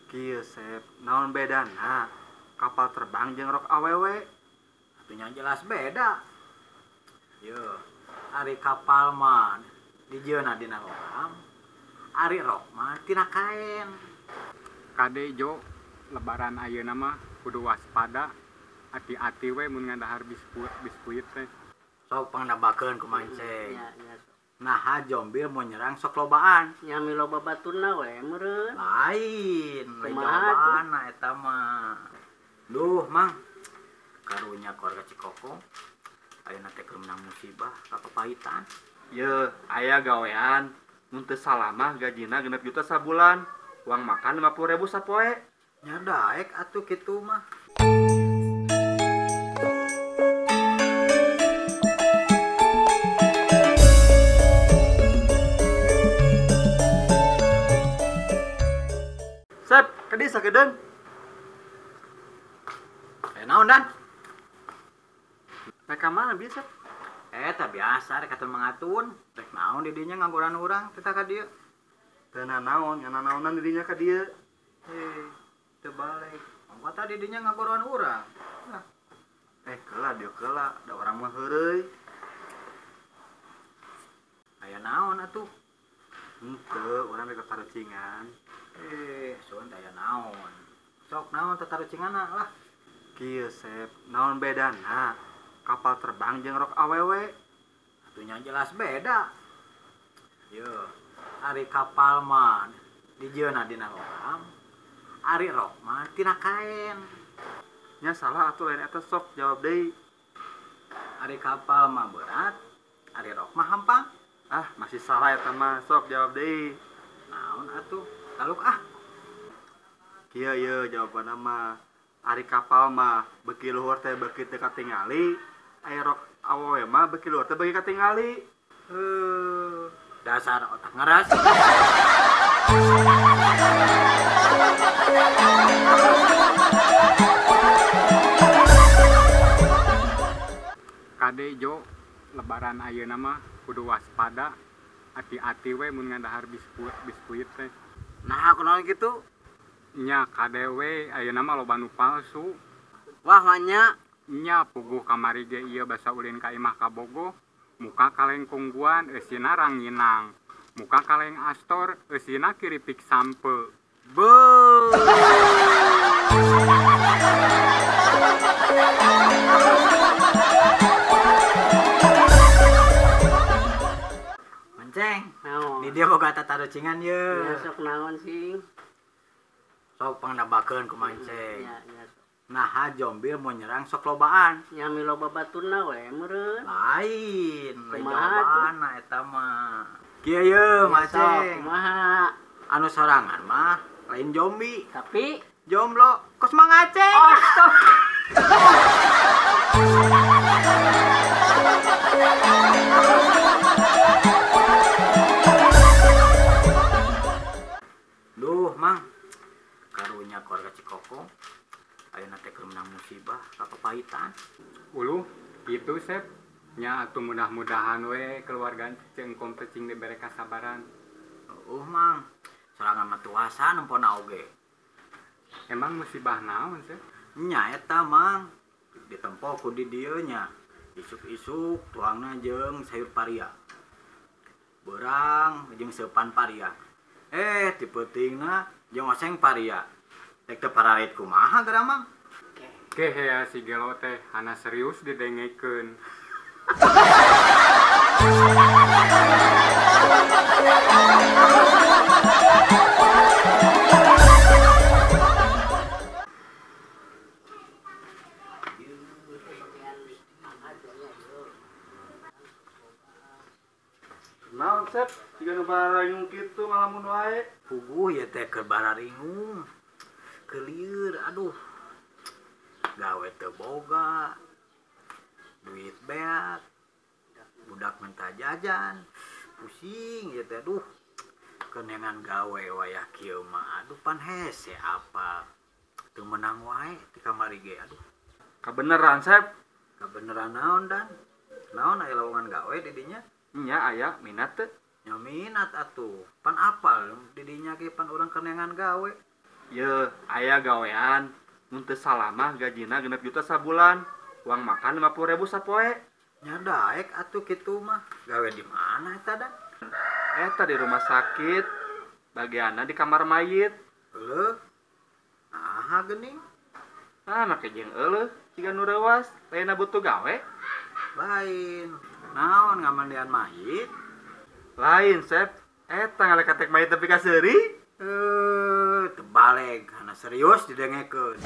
Kieu Sep, naon bedana kapal terbang jeung rok awewe? Atunya jelas beda. Yo, ari kapal mah dijieuna dina logam, ari rok mah tina kaen. Kade Jo, lebaran ayeuna mah kudu waspada, hati-hati we mun ngandahar biskuit teh. Sok pangndabakeun ku mancing. Ya. Nah, jombil mau nyerang sok lobaan. Nyami loba baturna we meureun. Lain, Kumaha jawabana eta mah. Duh, Mang. Karunya keluarga Cikoko. Ayeuna teh keur menang musibah kapapahitan. Ye, aya gawean. Mun teu salah mah gajina 6 juta sabulan. Uang makan 50.000 sapoe. Nya daek atuh kitu mah. Sep, kadi sakedeung. Naon dan? Rek ka mana bisa? Eta biasa rek atuh mangatun. Rek naon di dinya ngangguran urang kita ka dieu. Teu naon, nya naonan dirinya ka dieu. Teu balik. Mangkota di dinya ngangguran urang. Keula dieu keula, da urang mah heureuy. Aya naon atuh? Henteu, urang rek tarucingan. Sun aya naon. Sok naon tatarucinganna lah. Kieu Sep, naon bedana kapal terbang jeung rok awewe? Atunya jelas beda. Yo, ari kapal mah dijieuna dina logam, ari rok mah tina kaen. Nya salah atuh lain eta sok jawab deui. Ari kapal mah berat, ari rok mah hampang. Ah, masih salah eta mah, sok jawab deui. Naon atuh? Taluk ah. Kieu ye jawabanna mah ari kapal mah beuki luhur teh beuki teu katingali, aya rok awewe mah beuki luhur teh beuki katingali. Dasar otak ngeras. Kade Jo, lebaran ayeuna mah kudu waspada, hati-hati we mun ngandahar biskuit teh. Nah, kunaon kitu? Nya kade we ayeuna mah loba nu palsu. Wah nya Nya puguh kamari ge ieu basa ulin ka imah kabogoh, muka kaleng kungguan eusina ranginang. Muka kaleng astor eusina kiripik sampe. Beuh. Manceng, naon? di dia boga tatarucingan Ya ye. sok naon sing? Sok pangdabakeun ku manceng. Ya. Nah, jombil mau nyerang sok lobaan. Nyami loba baturna we meureun. Lain, Kumaha jawabana eta mah. Kieu ye, Sok Manceng. kumaha? Anu sorangan mah lain jombi, Tapi jomblo kos mangaceng. Duh, Mang. Karunya keluarga Cikoko. Ayeuna teh keur menang musibah kapapahitan. Uluh, gitu Sep. Nya atuh mudah-mudahan we keluarga cengkom pecing dibere kasabaran. Mang. Sorangan mah tuasa nempona oge. Emang musibah naon Sep? Nya eta, Mang. Ditempo ku di dieu nya. Isuk-isuk tuangna jeung sayur paria. Beurang jeung seupan paria. Ti peutingna jeung oseng paria. Tek teu pararit kumaha geura, Mang? Kehe si gelo teh hana serius didengekeun. Naon Sep, siga nu bararingung kitu ngalamun wae. Puguh ya teh keur bararingung. Kelieur, aduh. Gawe teu boga. Duit beak. Budak minta jajan. Pusing ya teh, aduh. Kenengan gawe wayah kieu mah. Aduh pan hese apa. Teu menang wae di kamari ge, aduh. Kabeneran Sep. Kabeneran naon dan? Naon aya lowongan gawe di dinya? Nya aya minat teu? Nya minat atuh. Pan apal di dinya ge pan urang kenengan gawe. Ye, aya gawean. Mun teu salamah gajina 6 juta sabulan. Uang makan 50.000 sapoe. Nya daek atuh kitu mah. Gawe di mana eta da? Eta di rumah sakit. Bagianna di kamar mayit. Heuh. Naha geuning? Nah, make jeung euleuh siga nu reuwas, lainna butuh gawe. Lain. Naon ngamandian mayit? Lain, Sep. Eta ngalekatek mayit tapi ka seuri. Tebaleg, hana serius didengekeun.